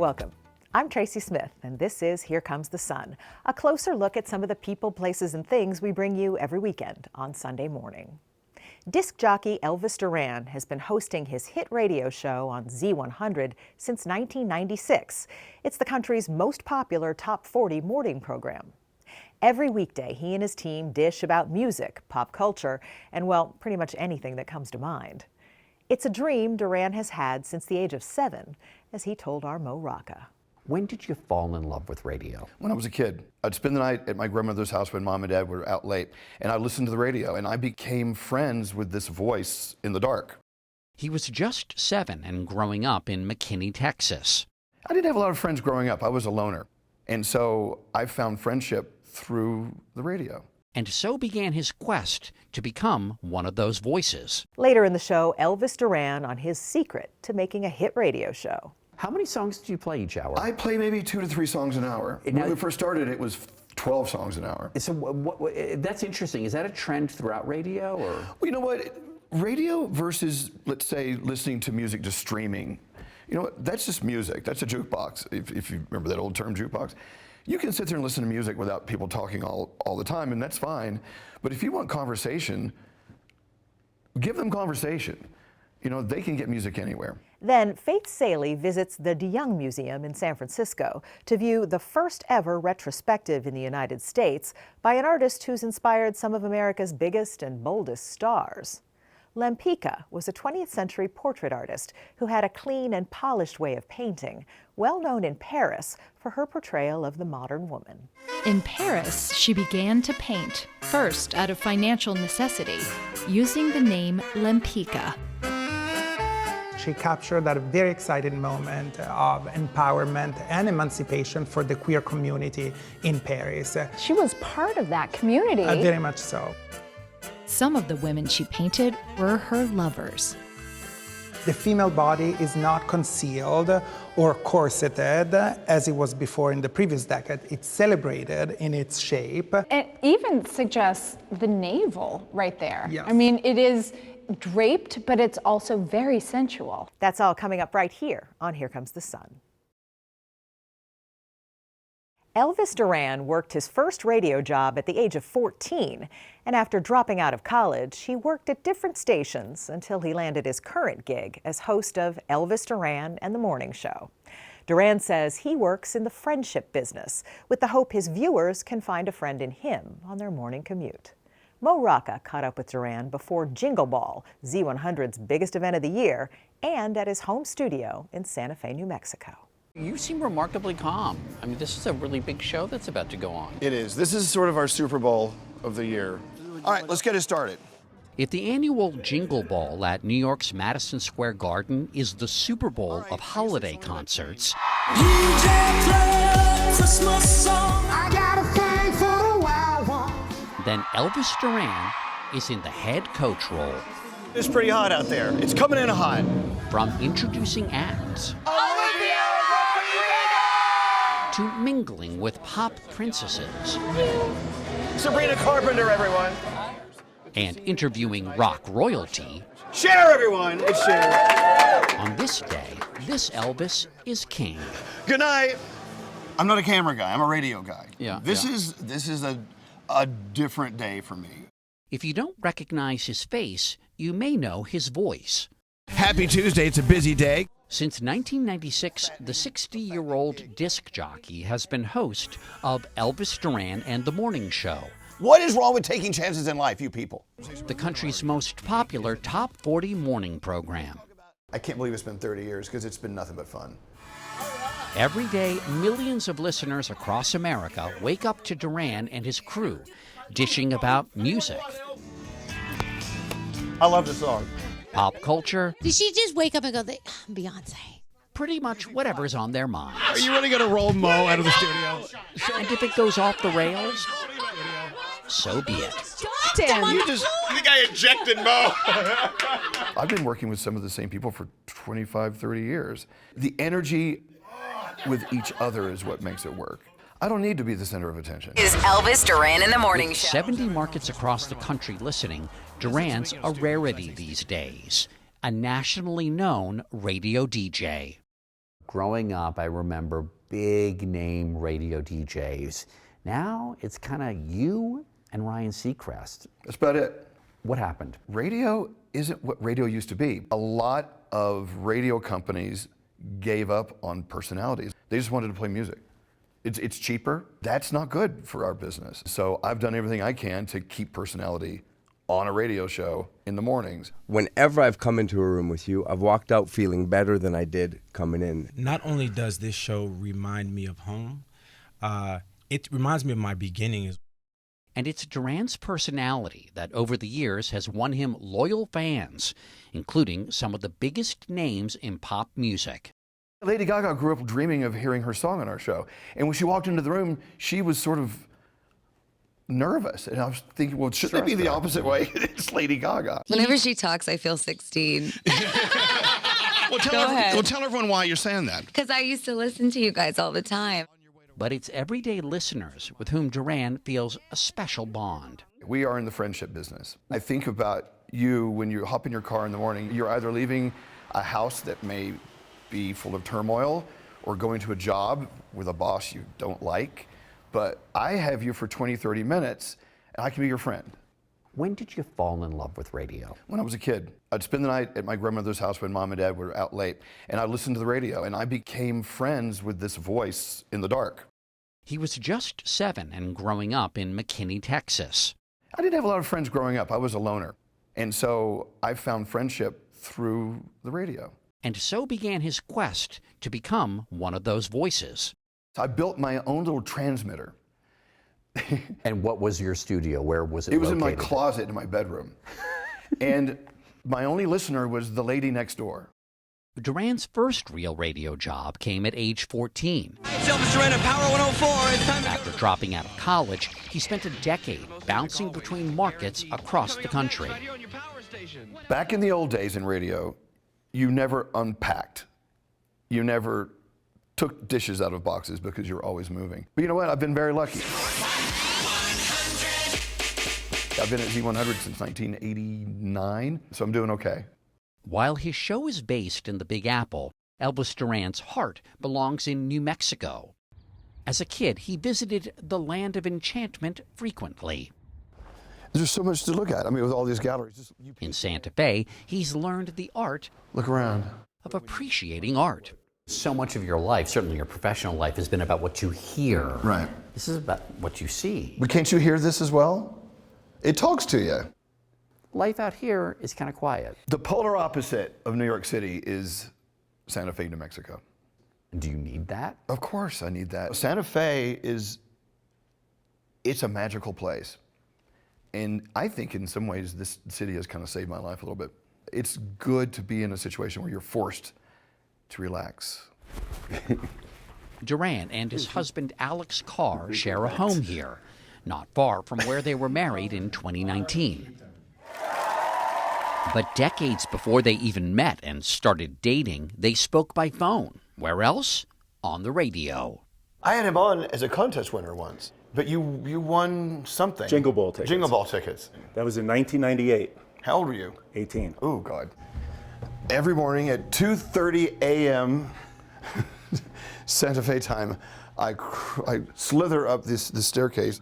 Welcome. I'm Tracy Smith, and this is Here Comes the Sun, a closer look at some of the people, places, and things we bring you every weekend on Sunday morning. Disc jockey Elvis Duran has been hosting his hit radio show on Z100 since 1996. It's the country's most popular top 40 morning program. Every weekday, he and his team dish about music, pop culture, and, well, pretty much anything that comes to mind. It's a dream Duran has had since the age of 7, as he told our Mo Rocca. When did you fall in love with radio? When I was a kid. I'd spend the night at my grandmother's house when Mom and Dad were out late, and I listened to the radio, and I became friends with this voice in the dark. He was just 7 and growing up in McKinney, Texas. I didn't have a lot of friends growing up. I was a loner. And so I found friendship through the radio. And so began his quest to become one of those voices. Later in the show, Elvis Duran on his secret to making a hit radio show. How many songs do you play each hour? I play maybe 2 to 3 songs an hour. When we first started, it was 12 songs an hour. So that's interesting. Is that a trend throughout radio? Or? Well, you know what? Radio versus, let's say, listening to music just streaming. You know what? That's just music. That's a jukebox, if you remember that old term, jukebox. You can sit there and listen to music without people talking all the time, and that's fine. But if you want conversation, give them conversation. You know, they can get music anywhere. Then Faith Salie visits the DeYoung Museum in San Francisco to view the first ever retrospective in the United States by an artist who's inspired some of America's biggest and boldest stars. Lempicka was a 20th century portrait artist who had a clean and polished way of painting, well known in Paris for her portrayal of the modern woman. In Paris, she began to paint, first out of financial necessity, using the name Lempicka. She captured that very exciting moment of empowerment and emancipation for the queer community in Paris. She was part of that community. Very much so. Some of the women she painted were her lovers. The female body is not concealed or corseted as it was before in the previous decade. It's celebrated in its shape. It even suggests the navel right there. Yes. I mean, it is draped, but it's also very sensual. That's all coming up right here on Here Comes the Sun. Elvis Duran worked his first radio job at the age of 14, and after dropping out of college, he worked at different stations until he landed his current gig as host of Elvis Duran and the Morning Show. Duran says he works in the friendship business with the hope his viewers can find a friend in him on their morning commute. Mo Rocca caught up with Duran before Jingle Ball, Z100's biggest event of the year, and at his home studio in Santa Fe, New Mexico. You seem remarkably calm. I mean, this is a really big show that's about to go on. It is. This is sort of our Super Bowl of the year. All right, let's get it started. If the annual Jingle Ball at New York's Madison Square Garden is the Super Bowl of holiday concerts, then Elvis Duran is in the head coach role. It's pretty hot out there. It's coming in hot. From introducing acts to mingling with pop princesses Sabrina Carpenter, everyone. and interviewing rock royalty. Cher, everyone. It's Cher. On this day, this Elvis is king. Good night. I'm not a camera guy. I'm a radio guy. Yeah, This yeah. is a different day for me. If you don't recognize his face, you may know his voice. Happy Tuesday. It's a busy day. Since 1996, the 60-year-old disc jockey has been host of Elvis Duran and the Morning Show, What is wrong with taking chances in life, you people? the country's most popular top 40 morning program. I can't believe it's been 30 years because it's been nothing but fun. Every day, millions of listeners across America wake up to Duran and his crew, dishing about music, I love this song. pop culture, Did she just wake up and go, Beyonce? pretty much whatever's on their minds. Are you really going to roll Mo out of the studio? And if it goes off the rails, so be it. You think I ejected Mo? I've been working with some of the same people for 25, 30 years. The energy with each other is what makes it work. I don't need to be the center of attention. Is Elvis Duran in the Morning With Show. 70 markets across the country listening, Duran's a rarity these days. A nationally known radio DJ. growing up, I remember big name radio DJs. Now it's kind of you and Ryan Seacrest. That's about it. What happened? Radio isn't what radio used to be. A lot of radio companies gave up on personalities. They just wanted to play music. It's cheaper. That's not good for our business. So I've done everything I can to keep personality on a radio show in the mornings. Whenever I've come into a room with you, I've walked out feeling better than I did coming in. Not only does this show remind me of home, it reminds me of my beginnings. And it's Duran's personality that over the years has won him loyal fans, including some of the biggest names in pop music. Lady Gaga grew up dreaming of hearing her song on our show. And when she walked into the room, she was sort of nervous. And I was thinking, well, shouldn't it be the opposite way? It's Lady Gaga. Whenever she talks, I feel 16. Well, tell everyone why you're saying that. Because I used to listen to you guys all the time. But it's everyday listeners with whom Duran feels a special bond. We are in the friendship business. I think about you when you hop in your car in the morning. You're either leaving a house that may be full of turmoil or going to a job with a boss you don't like. But I have you for 20, 30 minutes, and I can be your friend. When did you fall in love with radio? When I was a kid. I'd spend the night at my grandmother's house when Mom and Dad were out late, and I'd listen to the radio, and I became friends with this voice in the dark. He was just 7 and growing up in McKinney, Texas. I didn't have a lot of friends growing up. I was a loner. And so I found friendship through the radio. And so began his quest to become one of those voices. I built my own little transmitter. And what was your studio? Where was it It was located? in my closet in my bedroom. And my only listener was the lady next door. Duran's first real radio job came at age 14. It's Elvis Duran at Power 104. It's time to After dropping out of college, he spent a decade bouncing between markets across the country. Back in the old days in radio, you never unpacked. You never took dishes out of boxes because you're always moving. But you know what? I've been very lucky. I've been at Z100 since 1989, so I'm doing okay. While his show is based in the Big Apple, Elvis Duran's heart belongs in New Mexico. As a kid, he visited the Land of Enchantment frequently. There's so much to look at. I mean, with all these galleries. In Santa Fe, he's learned the art Look around. of appreciating art. So much of your life, certainly your professional life, has been about what you hear. Right. This is about what you see. But can't you hear this as well? It talks to you. Life out here is kind of quiet. The polar opposite of New York City is Santa Fe, New Mexico. Do you need that? Of course I need that. Santa Fe it's a magical place. And I think in some ways this city has kind of saved my life a little bit. It's good to be in a situation where you're forced to relax. Duran and his husband Alex Carr share a home here, not far from where they were married in 2019. But decades before they even met and started dating, they spoke by phone. Where else? On the radio. I had him on as a contest winner once, but you won something. Jingle Ball tickets. Jingle Ball tickets. That was in 1998. How old were you? 18. Oh, God. Every morning at 2:30 a.m. Santa Fe time, I slither up this staircase.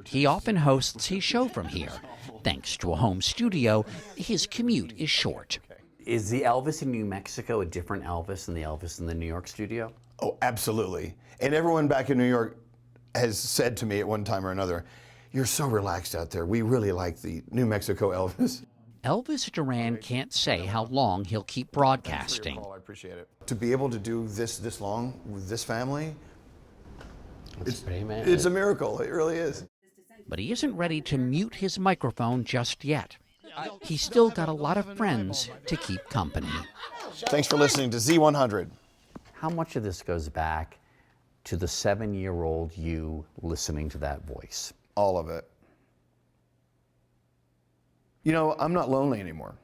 He often hosts his show from here. Thanks to a home studio, his commute is short. Is the Elvis in New Mexico a different Elvis than the Elvis in the New York studio? Oh, absolutely. And everyone back in New York has said to me at one time or another, "You're so relaxed out there. We really like the New Mexico Elvis." Elvis Duran can't say how long he'll keep broadcasting. I appreciate it. To be able to do this long with this family, it's a miracle. It really is. But he isn't ready to mute his microphone just yet. He's still got a lot of friends to keep company. Thanks for listening to Z100. How much of this goes back to the 7-year-old you listening to that voice? All of it. You know, I'm not lonely anymore.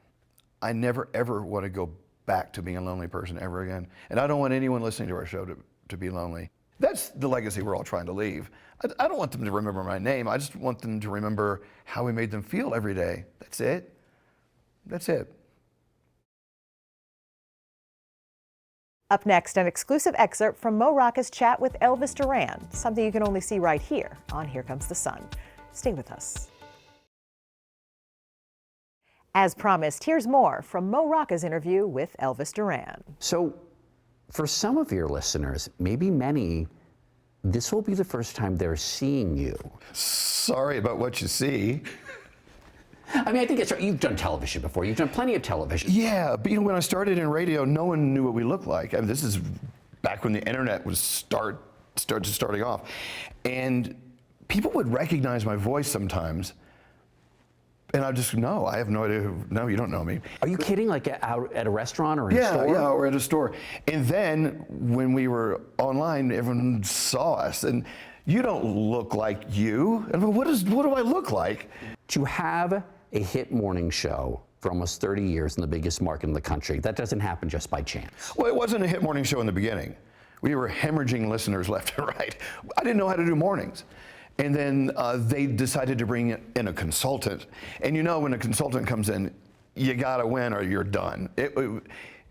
I never, ever want to go back to being a lonely person ever again. And I don't want anyone listening to our show to be lonely. That's the legacy we're all trying to leave. I don't want them to remember my name. I just want them to remember how we made them feel every day. That's it. That's it. Up next, an exclusive excerpt from Mo Rocca's chat with Elvis Duran, something you can only see right here on Here Comes the Sun. Stay with us. As promised, here's more from Mo Rocca's interview with Elvis Duran. So, for some of your listeners, maybe many, this will be the first time they're seeing you. Sorry about what you see. I mean, I think it's right. You've done television before. You've done plenty of television. Yeah, but when I started in radio, no one knew what we looked like. I mean, this is back when the internet was starting off. And people would recognize my voice sometimes. And I just, no, I have no idea no, you don't know me. Are you kidding? Like out at a restaurant or in a store? Yeah, or at a store. And then when we were online, everyone saw us. And you don't look like you. And what do I look like? To have a hit morning show for almost 30 years in the biggest market in the country, that doesn't happen just by chance. Well, it wasn't a hit morning show in the beginning. We were hemorrhaging listeners left and right. I didn't know how to do mornings. And then they decided to bring in a consultant. And you know, when a consultant comes in, you gotta win or you're done.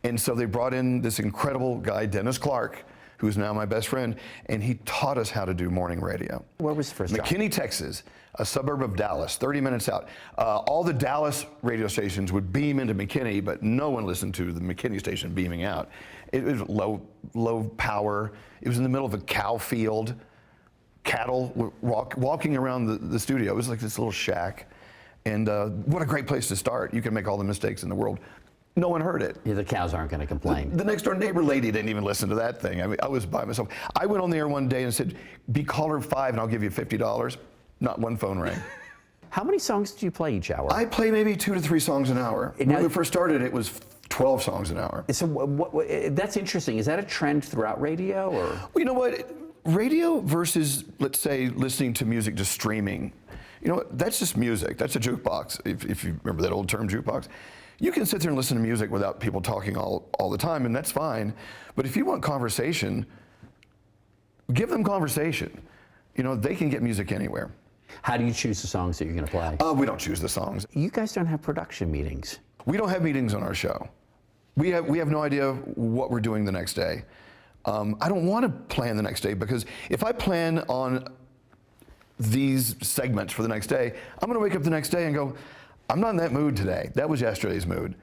And so they brought in this incredible guy, Dennis Clark, who's now my best friend, and he taught us how to do morning radio. Where was the first job? McKinney, Texas, a suburb of Dallas, 30 minutes out. All the Dallas radio stations would beam into McKinney, but no one listened to the McKinney station beaming out. It was low power. It was in the middle of a cow field. Cattle were walking around the studio. It was like this little shack. And what a great place to start. You can make all the mistakes in the world. No one heard it. Yeah, the cows aren't going to complain. The next door neighbor lady didn't even listen to that thing. I mean, I was by myself. I went on the air one day and said, be caller 5 and I'll give you $50. Not one phone rang. How many songs do you play each hour? I play maybe 2 to 3 songs an hour. When we first started, it was 12 songs an hour. So that's interesting. Is that a trend throughout radio? Or? Well, you know what? Radio versus, let's say, listening to music just streaming. You know what? That's just music. That's a jukebox, if you remember that old term, jukebox. You can sit there and listen to music without people talking all the time, and that's fine. But if you want conversation, give them conversation. You know, they can get music anywhere. How do you choose the songs that you're going to play? We don't choose the songs. You guys don't have production meetings. We don't have meetings on our show. We have no idea what we're doing the next day. I don't want to plan the next day, because if I plan on these segments for the next day, I'm going to wake up the next day and go, I'm not in that mood today. That was yesterday's mood.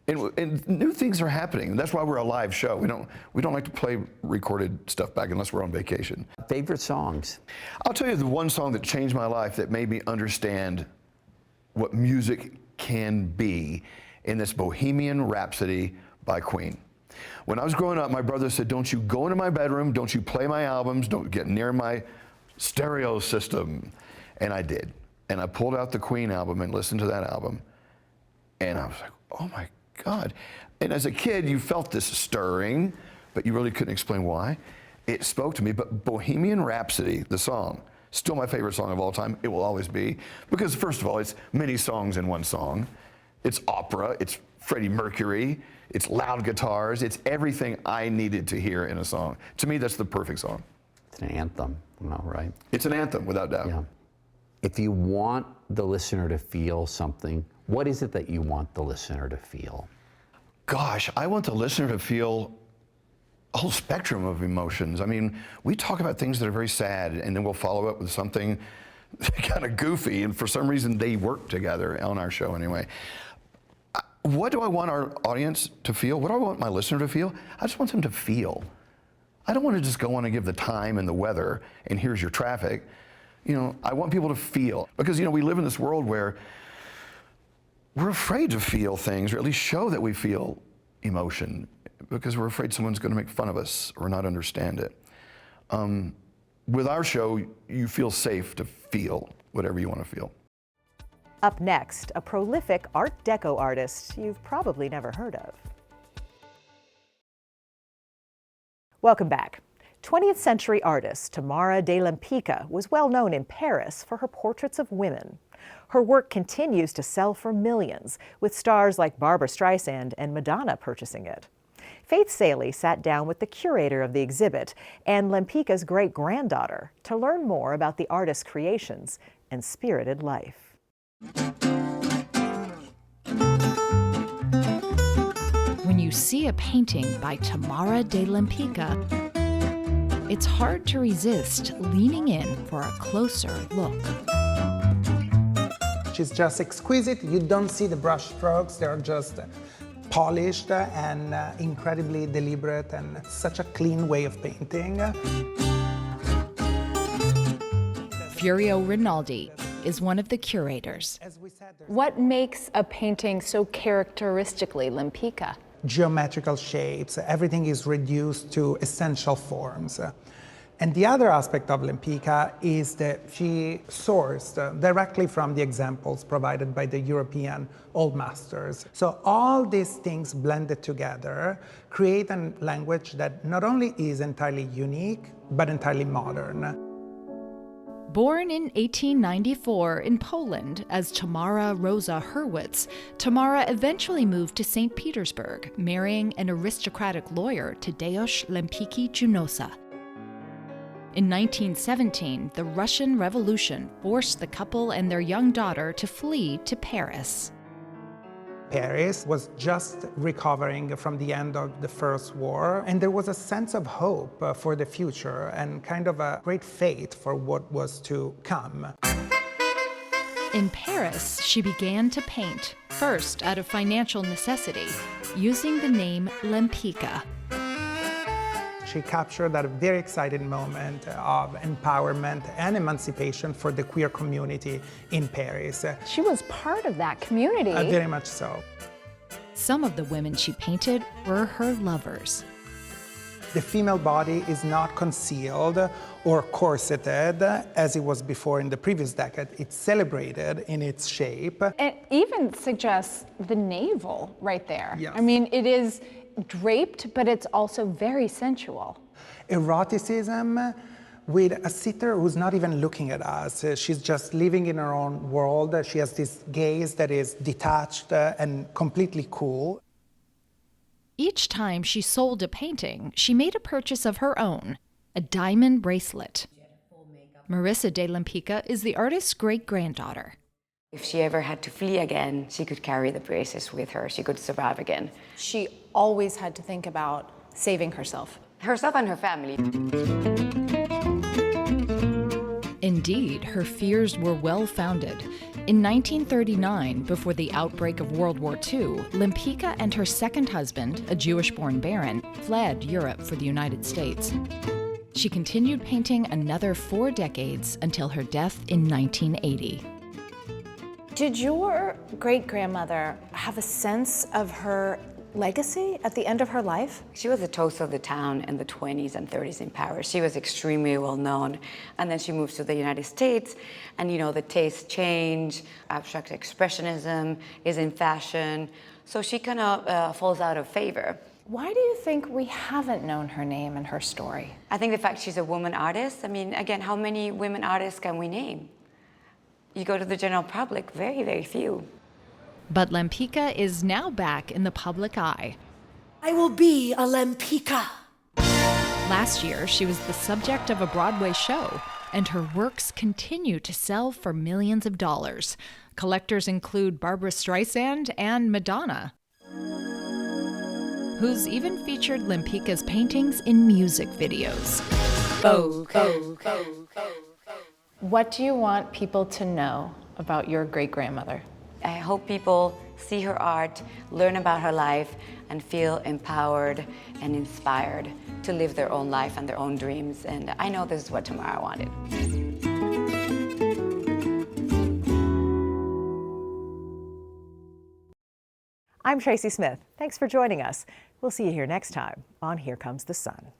And new things are happening. That's why we're a live show. We don't like to play recorded stuff back unless we're on vacation. Favorite songs? I'll tell you the one song that changed my life, that made me understand what music can be, and that's Bohemian Rhapsody by Queen. When I was growing up, my brother said, don't you go into my bedroom, don't you play my albums, don't get near my stereo system. And I did. And I pulled out the Queen album and listened to that album. And I was like, oh my God. And as a kid, you felt this stirring, but you really couldn't explain why. It spoke to me. But Bohemian Rhapsody, the song, still my favorite song of all time. It will always be. Because first of all, it's many songs in one song. It's opera, it's Freddie Mercury, it's loud guitars, it's everything I needed to hear in a song. To me, that's the perfect song. It's an anthem, right? It's an anthem, without doubt. Yeah. If you want the listener to feel something, what is it that you want the listener to feel? Gosh, I want the listener to feel a whole spectrum of emotions. I mean, we talk about things that are very sad, and then we'll follow up with something kind of goofy, and for some reason they work together on our show anyway. What do I want our audience to feel? What do I want my listener to feel? I just want them to feel. I don't want to just go on and give the time and the weather, and here's your traffic. You know, I want people to feel. Because, you know, we live in this world where we're afraid to feel things, or at least show that we feel emotion, because we're afraid someone's going to make fun of us or not understand it. With our show, you feel safe to feel whatever you want to feel. Up next, a prolific Art Deco artist you've probably never heard of. Welcome back. 20th century artist Tamara de Lempicka was well known in Paris for her portraits of women. Her work continues to sell for millions, with stars like Barbra Streisand and Madonna purchasing it. Faith Salie sat down with the curator of the exhibit and Lempicka's great-granddaughter to learn more about the artist's creations and spirited life. when you see a painting by Tamara de Lempicka, it's hard to resist leaning in for a closer look. She's just exquisite. You don't see the brush strokes. They're just polished and incredibly deliberate, and such a clean way of painting. Furio Rinaldi is one of the curators. What makes a painting so characteristically Lempicka? Geometrical shapes, everything is reduced to essential forms. And the other aspect of Lempicka is that she sourced directly from the examples provided by the European old masters. So all these things blended together create a language that not only is entirely unique, but entirely modern. Born in 1894 in Poland as Tamara Rosa Hurwitz, Tamara eventually moved to St. Petersburg, marrying an aristocratic lawyer, Tadeusz Lempicki Junosa. In 1917, the Russian Revolution forced the couple and their young daughter to flee to Paris. Paris was just recovering from the end of the First War, and there was a sense of hope for the future and kind of a great faith for what was to come. In Paris, she began to paint, first out of financial necessity, using the name Lempicka. She captured that very exciting moment of empowerment and emancipation for the queer community in Paris. She was part of that community. Very much so. Some of the women she painted were her lovers. The female body is not concealed or corseted as it was before in the previous decade. It's celebrated in its shape. It even suggests the navel right there. Yes. I mean, it is draped, but it's also very sensual. Eroticism with a sitter who's not even looking at us. She's just living in her own world. She has this gaze that is detached and completely cool. Each time she sold a painting, she made a purchase of her own, a diamond bracelet. Marissa de Lempicka is the artist's great-granddaughter. If she ever had to flee again, she could carry the braces with her. She could survive again. She always had to think about saving herself. Herself and her family. Indeed, her fears were well-founded. In 1939, before the outbreak of World War II, Lempicka and her second husband, a Jewish-born baron, fled Europe for the United States. She continued painting another 4 decades until her death in 1980. Did your great-grandmother have a sense of her legacy at the end of her life? She was the toast of the town in the 20s and 30s in Paris. She was extremely well known. And then she moved to the United States, and you know, the tastes change, abstract expressionism is in fashion. So she kind of falls out of favor. Why do you think we haven't known her name and her story? I think the fact she's a woman artist, I mean, again, how many women artists can we name? You go to the general public, very, very few. But Lempicka is now back in the public eye. I will be a Lempicka. Last year, she was the subject of a Broadway show, and her works continue to sell for millions of dollars. Collectors include Barbra Streisand and Madonna, who's even featured Lempicka's paintings in music videos. What do you want people to know about your great-grandmother? I hope people see her art, learn about her life, and feel empowered and inspired to live their own life and their own dreams. And I know this is what Tamara wanted. I'm Tracy Smith. Thanks for joining us. We'll see you here next time on Here Comes the Sun.